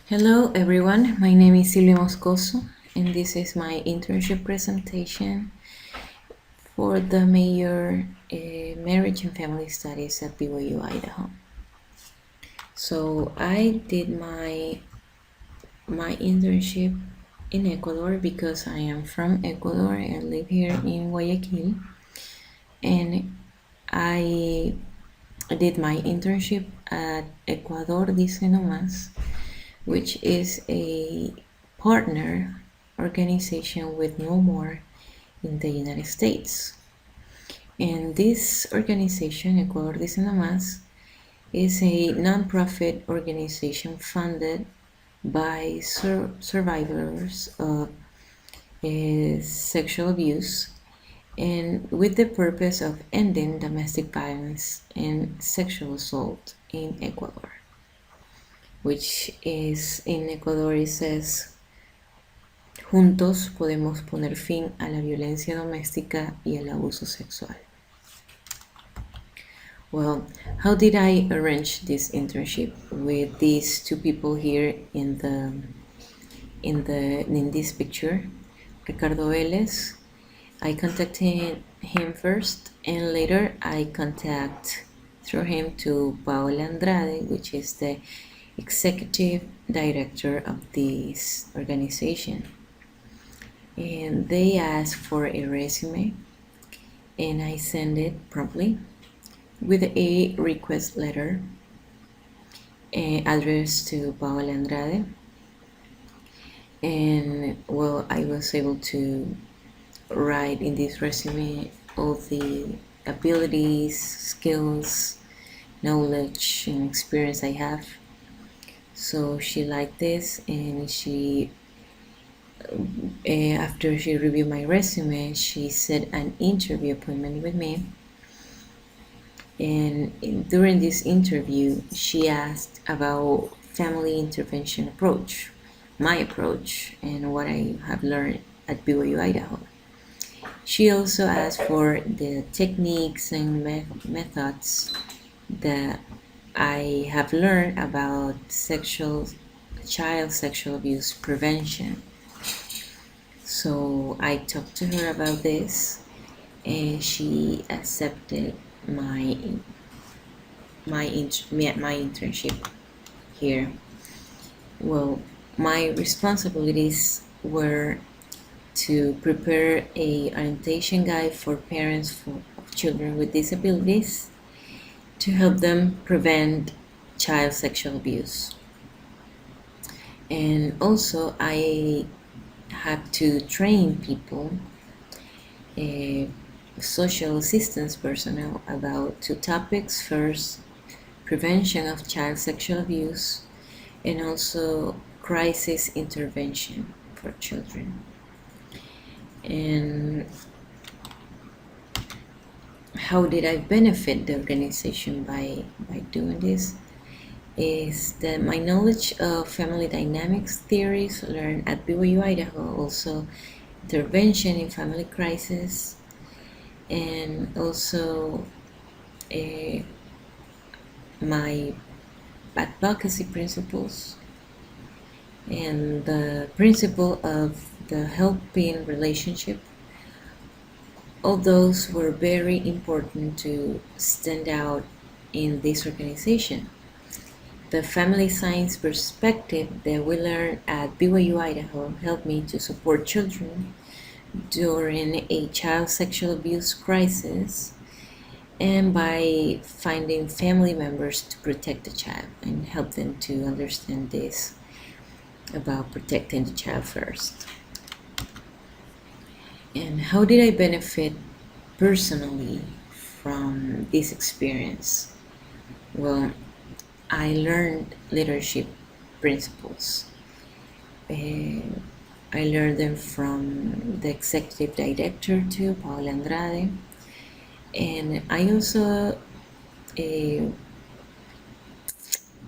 Hello everyone, my name is Silvia Moscoso and this is my internship presentation for the major Marriage and Family Studies at BYU, Idaho. So I did my internship in Ecuador because I am from Ecuador and live here in Guayaquil, and I did my internship at Ecuador Dice No Más, which is a partner organization with No More in the United States. And this organization, Ecuador Dice No Más, is a nonprofit organization funded by survivors of sexual abuse and with the purpose of ending domestic violence and sexual assault in Ecuador, which is in Ecuador it says, juntos podemos poner fin a la violencia doméstica y el abuso sexual. Well, how did I arrange this internship with these two people here in this picture? Ricardo Vélez. I contacted him first, and later I contact through him to Paola Andrade, which is the executive director of this organization. And they asked for a resume, and I sent it promptly with a request letter addressed to Paola Andrade. And well, I was able to write in this resume all the abilities, skills, knowledge, and experience I have. So she liked this, and after she reviewed my resume, she set an interview appointment with me. And during this interview, she asked about family intervention approach, my approach, and what I have learned at BYU, Idaho. She also asked for the techniques and methods that I have learned about child sexual abuse prevention. So I talked to her about this, and she accepted my internship here. Well, my responsibilities were to prepare a orientation guide for parents of children with disabilities to help them prevent child sexual abuse. And also I had to train people, social assistance personnel, about two topics. First, prevention of child sexual abuse, and also crisis intervention for children. And how did I benefit the organization by doing this? Is that my knowledge of family dynamics theories learned at BYU, Idaho, also intervention in family crisis, and also my advocacy principles and the principle of the helping relationship. All those were very important to stand out in this organization. The family science perspective that we learned at BYU, Idaho helped me to support children during a child sexual abuse crisis, and by finding family members to protect the child and help them to understand this about protecting the child first. And how did I benefit personally from this experience? Well, I learned leadership principles. I learned them from the executive director too, Paola Andrade, and I also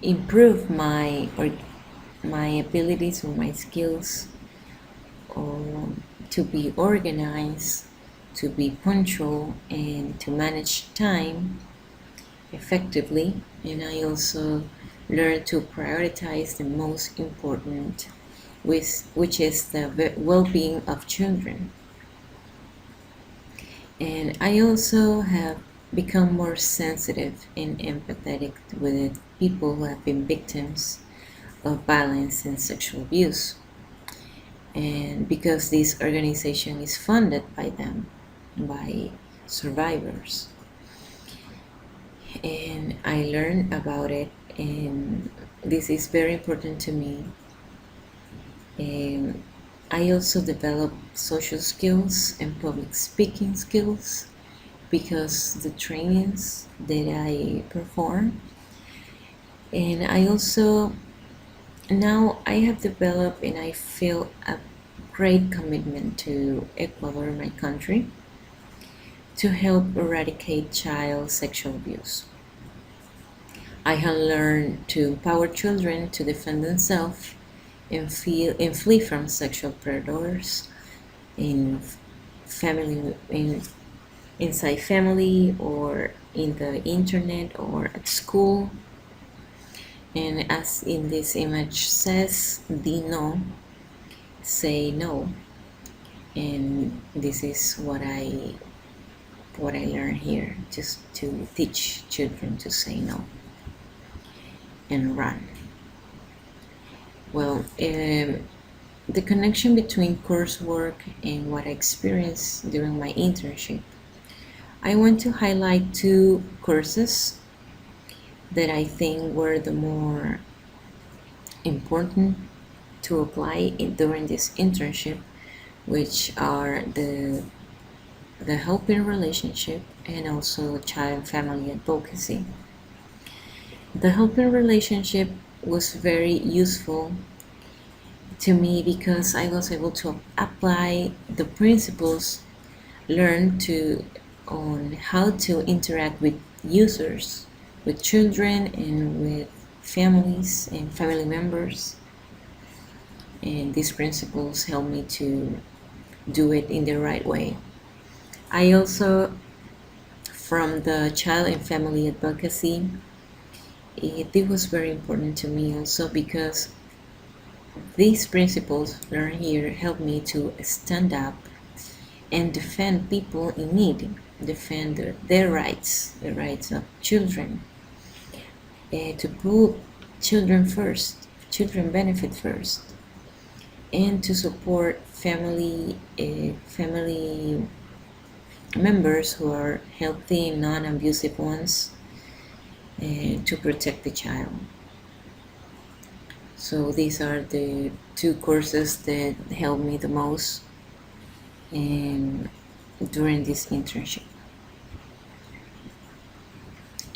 improved my abilities or my skills to be organized, to be punctual, and to manage time effectively. And I also learn to prioritize the most important, which is the well-being of children. And I also have become more sensitive and empathetic with people who have been victims of violence and sexual abuse. And because this organization is funded by them, by survivors. And I learned about it, and this is very important to me. And I also developed social skills and public speaking skills because the trainings that I perform. And I also now I have developed and I feel a great commitment to Ecuador, my country, to help eradicate child sexual abuse. I have learned to empower children to defend themselves and flee from sexual predators in family, inside family, or in the internet, or at school. And as in this image says, di no, say no. And this is what I learned here, just to teach children to say no and run. Well, the connection between coursework and what I experienced during my internship, I want to highlight two courses that I think were the more important to apply during this internship, which are the helping relationship and also child family advocacy. The helping relationship was very useful to me because I was able to apply the principles learned on how to interact with users, with children, and with families and family members. And these principles help me to do it in the right way. I also, from the child and family advocacy, it was very important to me also because these principles learned here help me to stand up and defend people in need, defend their rights, the rights of children, to put children first, children benefit first, and to support family members who are healthy, non-abusive ones, to protect the child. So these are the two courses that helped me the most during this internship.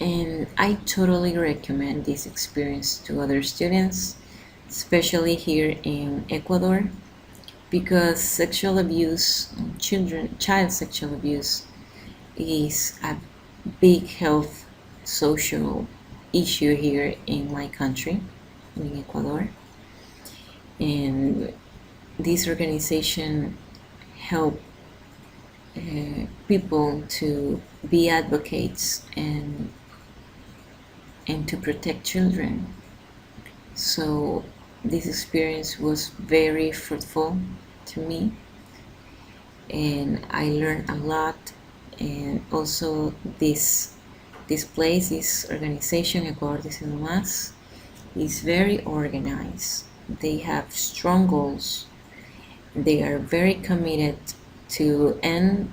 And I totally recommend this experience to other students, especially here in Ecuador, because sexual abuse, child sexual abuse, is a big health social issue here in my country, in Ecuador. And this organization help people to be advocates and to protect children. So this experience was very fruitful to me, and I learned a lot. And also this place, this organization, Ecuador Dice No Más, is very organized. They have strong goals. They are very committed to end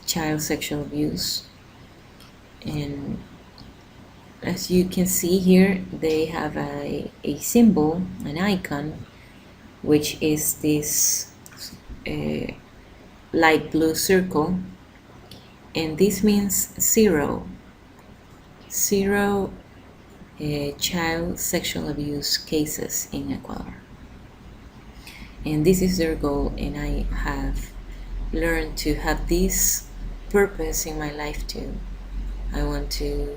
child sexual abuse. And as you can see here, they have a symbol, an icon, which is this light blue circle, and this means zero child sexual abuse cases in Ecuador. And this is their goal, and I have learned to have this purpose in my life too. I want to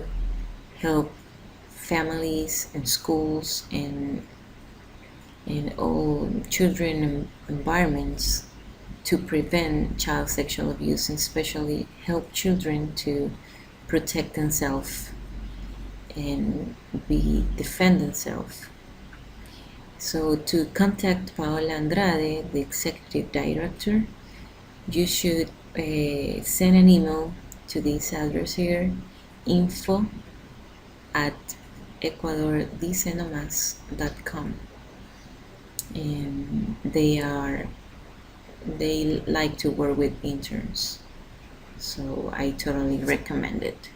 help families and schools and all children environments to prevent child sexual abuse, and especially help children to protect themselves and defend themselves. So to contact Paola Andrade, the executive director, you should send an email to this address here, info at ecuadordicenomas.com. And they like to work with interns, so I totally recommend it.